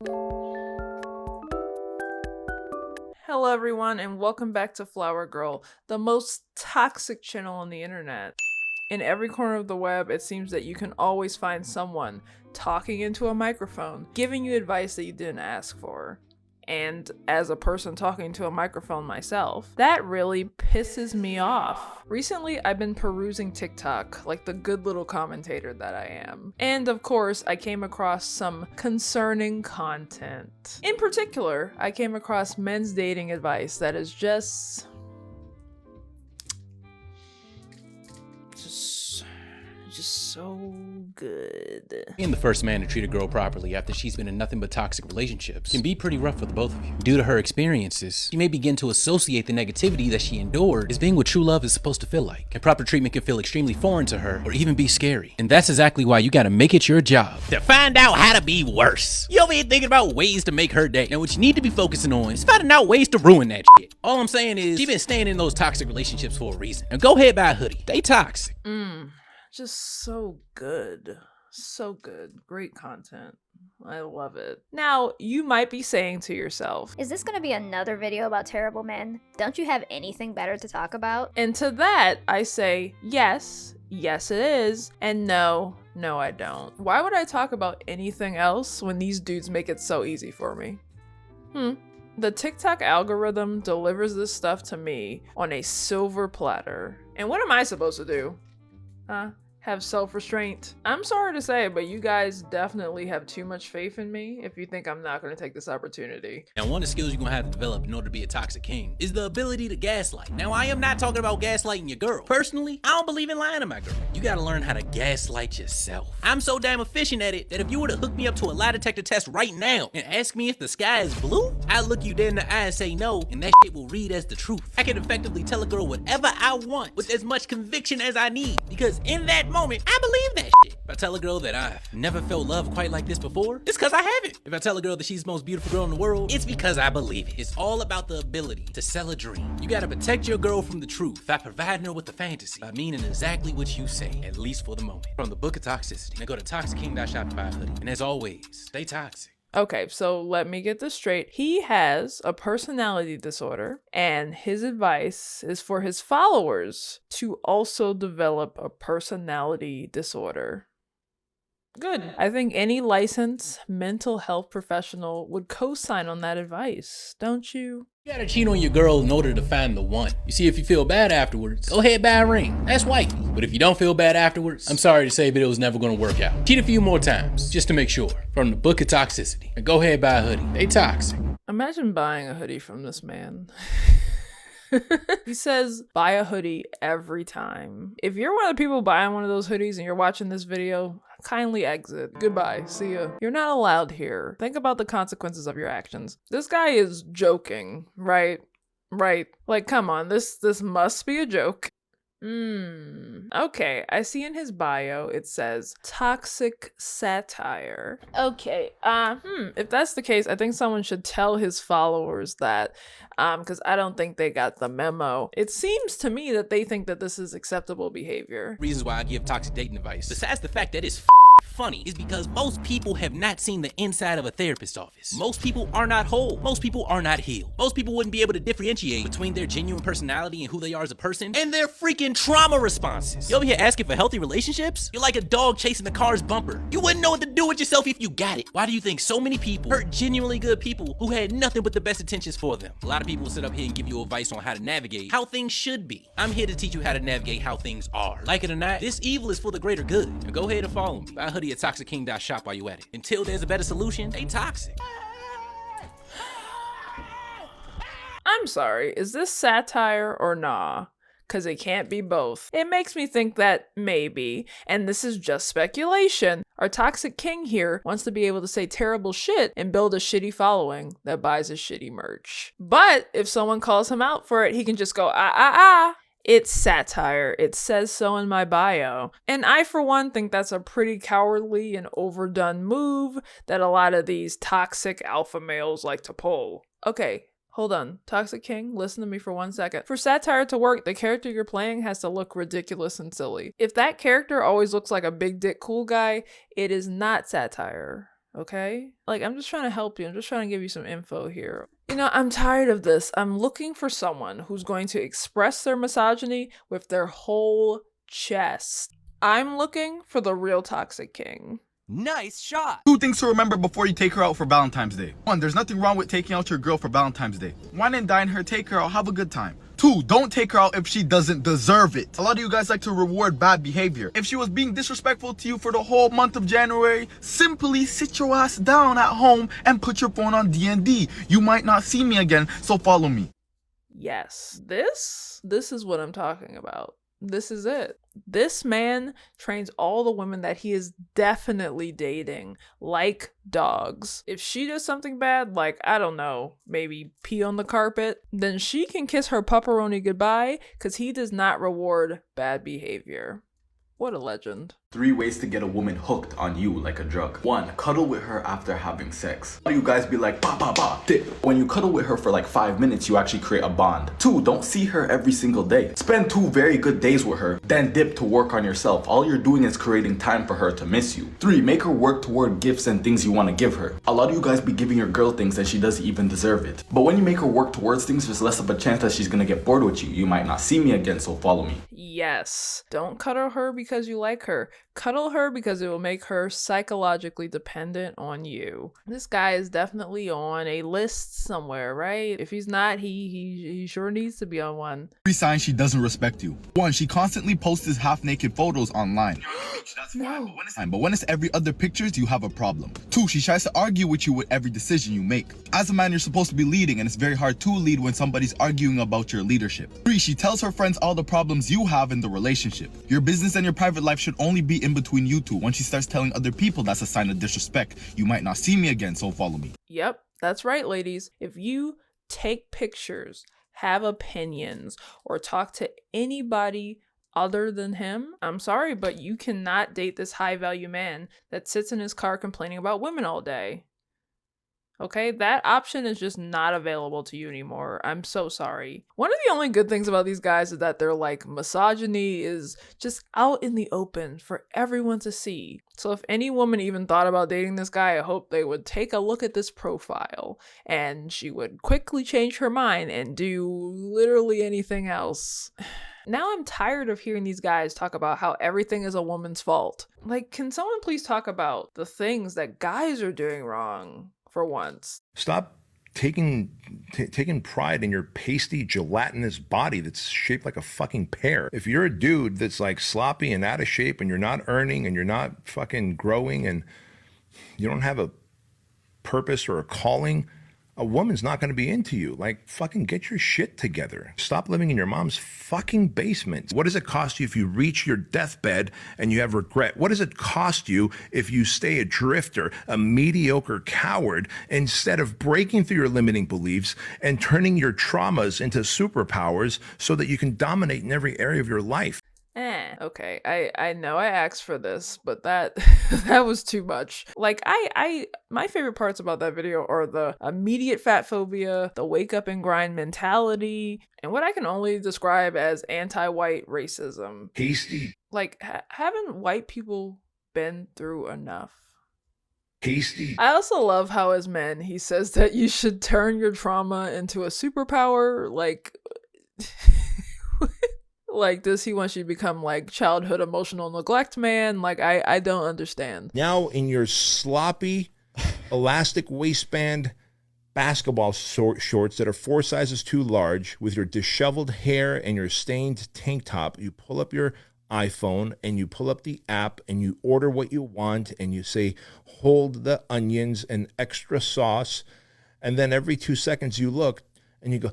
Hello everyone and welcome back to Flower Girl, the most toxic channel on the internet. In every corner of the web, it seems that you can always find someone talking into a microphone, giving you advice that you didn't ask for. And as a person talking to a microphone myself, that really pisses me off. Recently, I've been perusing TikTok like the good little commentator that I am. And of course, I came across some concerning content. In particular, I came across men's dating advice that is just so good. Being the first man to treat a girl properly after she's been in nothing but toxic relationships can be pretty rough for the both of you. Due to her experiences, she may begin to associate the negativity that she endured as being what true love is supposed to feel like. And proper treatment can feel extremely foreign to her or even be scary. And that's exactly why you gotta make it your job to find out how to be worse. You over here thinking about ways to make her day. Now what you need to be focusing on is finding out ways to ruin that shit. All I'm saying is, she been staying in those toxic relationships for a reason. Now go ahead, buy a hoodie. They toxic. Just so good. So good. Great content. I love it. Now, you might be saying to yourself, is this gonna be another video about terrible men? Don't you have anything better to talk about? And to that, I say, yes it is, and no, I don't. Why would I talk about anything else when these dudes make it so easy for me? The TikTok algorithm delivers this stuff to me on a silver platter. And what am I supposed to do? Have self-restraint. I'm sorry to say, but you guys definitely have too much faith in me if you think I'm not going to take this opportunity. Now, one of the skills you're gonna have to develop in order to be a toxic king is the ability to gaslight. Now, I am not talking about gaslighting your girl. Personally, I don't believe in lying to my girl. You gotta learn how to gaslight yourself. I'm so damn efficient at it that if you were to hook me up to a lie detector test right now and ask me if the sky is blue, I'd look you dead in the eye and say no, and that shit will read as the truth. I can effectively tell a girl whatever I want with as much conviction as I need, because in that moment, I believe that shit. If I tell a girl that I've never felt love quite like this before, it's because I haven't. If I tell a girl that she's the most beautiful girl in the world, it's because I believe it. It's all about the ability to sell a dream. You gotta protect your girl from the truth by providing her with the fantasy, by meaning exactly what you say, at least for the moment. From the Book of Toxicity. Now go to toxicking.shop to buy a hoodie. And as always, stay toxic. Okay, so let me get this straight. He has a personality disorder, and his advice is for his followers to also develop a personality disorder. Good. I think any licensed mental health professional would co-sign on that advice, don't you? You gotta cheat on your girl in order to find the one. You see, if you feel bad afterwards, go ahead, buy a ring. That's wifey. But if you don't feel bad afterwards, I'm sorry to say, but it was never gonna work out. Cheat a few more times, just to make sure. From the Book of Toxicity. And go ahead, buy a hoodie. They toxic. Imagine buying a hoodie from this man. He says, buy a hoodie every time. If you're one of the people buying one of those hoodies and you're watching this video, kindly exit. Goodbye. See ya. You're not allowed here. Think about the consequences of your actions. This guy is joking, right? Right. Like, come on. This must be a joke. Okay, I see in his bio it says toxic satire. Okay, if that's the case, I think someone should tell his followers that, because I don't think they got the memo. It seems to me that they think that this is acceptable behavior. Reasons why I give toxic dating advice, besides the fact that it's funny, is because most people have not seen the inside of a therapist's office. Most people are not whole. Most people are not healed. Most people wouldn't be able to differentiate between their genuine personality and who they are as a person and their freaking trauma responses. You over here asking for healthy relationships? You're like a dog chasing the car's bumper. You wouldn't know what to do with yourself if you got it. Why do you think so many people hurt genuinely good people who had nothing but the best intentions for them? A lot of people sit up here and give you advice on how to navigate how things should be. I'm here to teach you how to navigate how things are. Like it or not, this evil is for the greater good. Now go ahead and follow me. Buy a hoodie at toxicking.shop while you at it. Until there's a better solution, they toxic. I'm sorry, is this satire or nah? Because it can't be both. It makes me think that maybe, and this is just speculation, our toxic king here wants to be able to say terrible shit and build a shitty following that buys his shitty merch. But if someone calls him out for it, he can just go, it's satire. It says so in my bio. And I, for one, think that's a pretty cowardly and overdone move that a lot of these toxic alpha males like to pull. Okay, hold on. Toxic King, listen to me for 1 second. For satire to work, the character you're playing has to look ridiculous and silly. If that character always looks like a big dick cool guy, it is not satire. Okay? Like, I'm just trying to help you. I'm just trying to give you some info here. You know, I'm tired of this. I'm looking for someone who's going to express their misogyny with their whole chest. I'm looking for the real toxic king. Nice shot! 2 things to remember before you take her out for Valentine's Day. 1, there's nothing wrong with taking out your girl for Valentine's Day. Wine and dine her, take her out, have a good time. 2, don't take her out if she doesn't deserve it. A lot of you guys like to reward bad behavior. If she was being disrespectful to you for the whole month of January, simply sit your ass down at home and put your phone on D&D. You might not see me again, so follow me. Yes, this is what I'm talking about. This is it. This man trains all the women that he is definitely dating like dogs. If she does something bad, like, I don't know, maybe pee on the carpet, then she can kiss her pepperoni goodbye because he does not reward bad behavior. What a legend. 3 ways to get a woman hooked on you like a drug. 1, cuddle with her after having sex. You guys be like, ba ba ba, dip. When you cuddle with her for like 5 minutes, you actually create a bond. 2, don't see her every single day. Spend 2 very good days with her, then dip to work on yourself. All you're doing is creating time for her to miss you. 3, make her work toward gifts and things you want to give her. A lot of you guys be giving your girl things and she doesn't even deserve it. But when you make her work towards things, there's less of a chance that she's gonna get bored with you. You might not see me again, so follow me. Yes. Don't cuddle her because you like her. Cuddle her because it will make her psychologically dependent on you. This guy is definitely on a list somewhere, right? If he's not, he sure needs to be on one. 3 signs she doesn't respect you. 1, she constantly posts half-naked photos online. No. But when it's every other pictures, you have a problem. 2, she tries to argue with you with every decision you make. As a man, you're supposed to be leading, and it's very hard to lead when somebody's arguing about your leadership. 3, she tells her friends all the problems you have in the relationship. Your business and your private life should only be in between you two. Once she starts telling other people, that's a sign of disrespect. You might not see me again, so follow me. Yep, that's right, ladies. If you take pictures, have opinions, or talk to anybody other than him, I'm sorry, but you cannot date this high-value man that sits in his car complaining about women all day. Okay, that option is just not available to you anymore. I'm so sorry. One of the only good things about these guys is that their like misogyny is just out in the open for everyone to see. So if any woman even thought about dating this guy, I hope they would take a look at this profile and she would quickly change her mind and do literally anything else. Now I'm tired of hearing these guys talk about how everything is a woman's fault. Like, can someone please talk about the things that guys are doing wrong? For once. Stop taking pride in your pasty, gelatinous body that's shaped like a fucking pear. If you're a dude that's like sloppy and out of shape and you're not earning and you're not fucking growing and you don't have a purpose or a calling, a woman's not going to be into you. Like, fucking get your shit together. Stop living in your mom's fucking basement. What does it cost you if you reach your deathbed and you have regret? What does it cost you if you stay a drifter, a mediocre coward, instead of breaking through your limiting beliefs and turning your traumas into superpowers so that you can dominate in every area of your life? Okay, I know I asked for this, but that that was too much. Like, my favorite parts about that video are the immediate fat phobia, the wake up and grind mentality, and what I can only describe as anti-white racism. Hasty. Like, haven't white people been through enough? Hasty. I also love how as men, he says that you should turn your trauma into a superpower, like... Like, does he want you to become like childhood emotional neglect man? Like, I don't understand. Now in your sloppy elastic waistband basketball shorts that are 4 sizes too large with your disheveled hair and your stained tank top, you pull up your iPhone and you pull up the app and you order what you want and you say, hold the onions and extra sauce. And then every 2 seconds you look, and you go,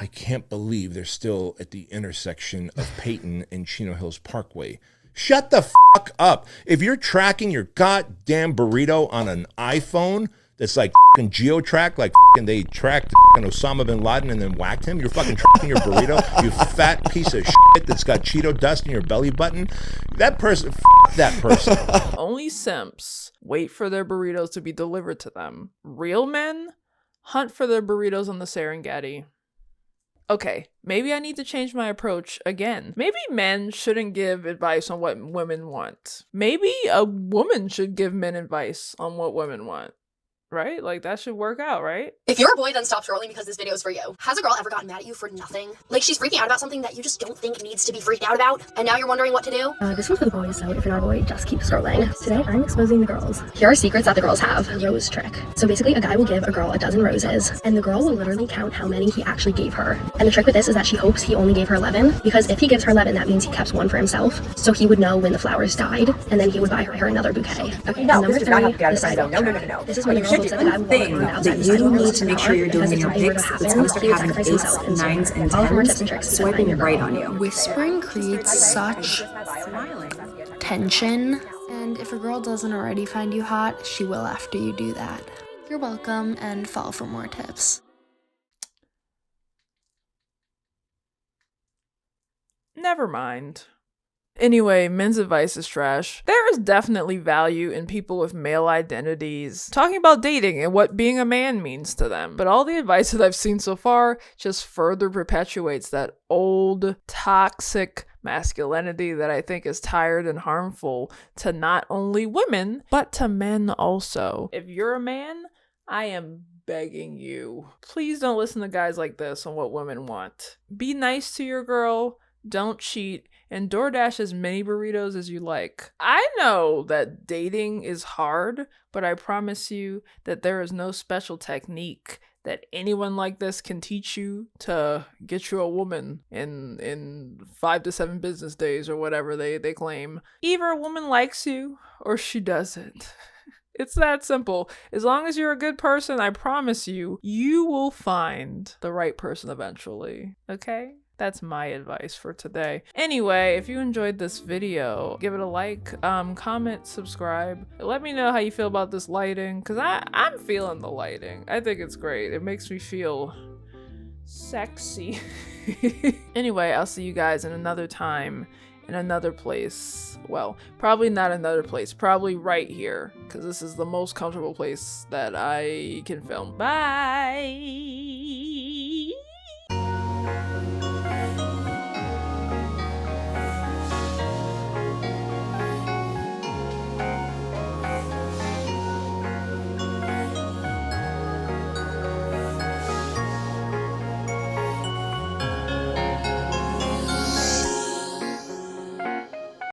I can't believe they're still at the intersection of Peyton and Chino Hills Parkway. Shut the fuck up. If you're tracking your goddamn burrito on an iPhone that's like fucking geo-tracked, like fucking they tracked fucking Osama bin Laden and then whacked him, you're fucking tracking your burrito, you fat piece of shit that's got Cheeto dust in your belly button. That person, that person. Only simps wait for their burritos to be delivered to them. Real men hunt for their burritos on the Serengeti. Okay, maybe I need to change my approach again. Maybe men shouldn't give advice on what women want. Maybe a woman should give men advice on what women want. Right? Like, that should work out, right? If you're a boy, then stop trolling because this video is for you. Has a girl ever gotten mad at you for nothing? Like, she's freaking out about something that you just don't think needs to be freaked out about, and now you're wondering what to do? This one's for the boys, so if you're not a boy, just keep scrolling. Today, I'm exposing the girls. Here are secrets that the girls have. Rose trick. So basically, a guy will give a girl a dozen roses, and the girl will literally count how many he actually gave her. And the trick with this is that she hopes he only gave her 11, because if he gives her 11, that means he kept one for himself, so he would know when the flowers died, and then he would buy her another bouquet. Okay, no, number this does not have to three, be out the of the sidewalk no, no, trick. no, no, no. This is What when you the should girl do, hopes that the guy will thing walk around outside that the you sidewalk need to make sure you're doing in your because pics, it's it's going going to to happen. start having He will sacrifice 8s, himself in 9s, and all of our 10s, tips and tricks to swiping find your right girl. on you. Whispering creates such tension, and if a girl doesn't already find you hot, she will after you do that. You're welcome, and follow for more tips. Never mind. Anyway, men's advice is trash. There is definitely value in people with male identities talking about dating and what being a man means to them. But all the advice that I've seen so far just further perpetuates that old, toxic masculinity that I think is tired and harmful to not only women, but to men also. If you're a man, I am begging you, please don't listen to guys like this on what women want. Be nice to your girl. Don't cheat, and DoorDash as many burritos as you like. I know that dating is hard, but I promise you that there is no special technique that anyone like this can teach you to get you a woman in 5 to 7 business days or whatever they claim. Either a woman likes you or she doesn't. It's that simple. As long as you're a good person, I promise you, you will find the right person eventually. Okay? That's my advice for today. Anyway, if you enjoyed this video, give it a like, comment, subscribe. Let me know how you feel about this lighting, because I'm feeling the lighting. I think it's great. It makes me feel sexy. Anyway, I'll see you guys in another time, in another place. Well, probably not another place, probably right here, because this is the most comfortable place that I can film. Bye!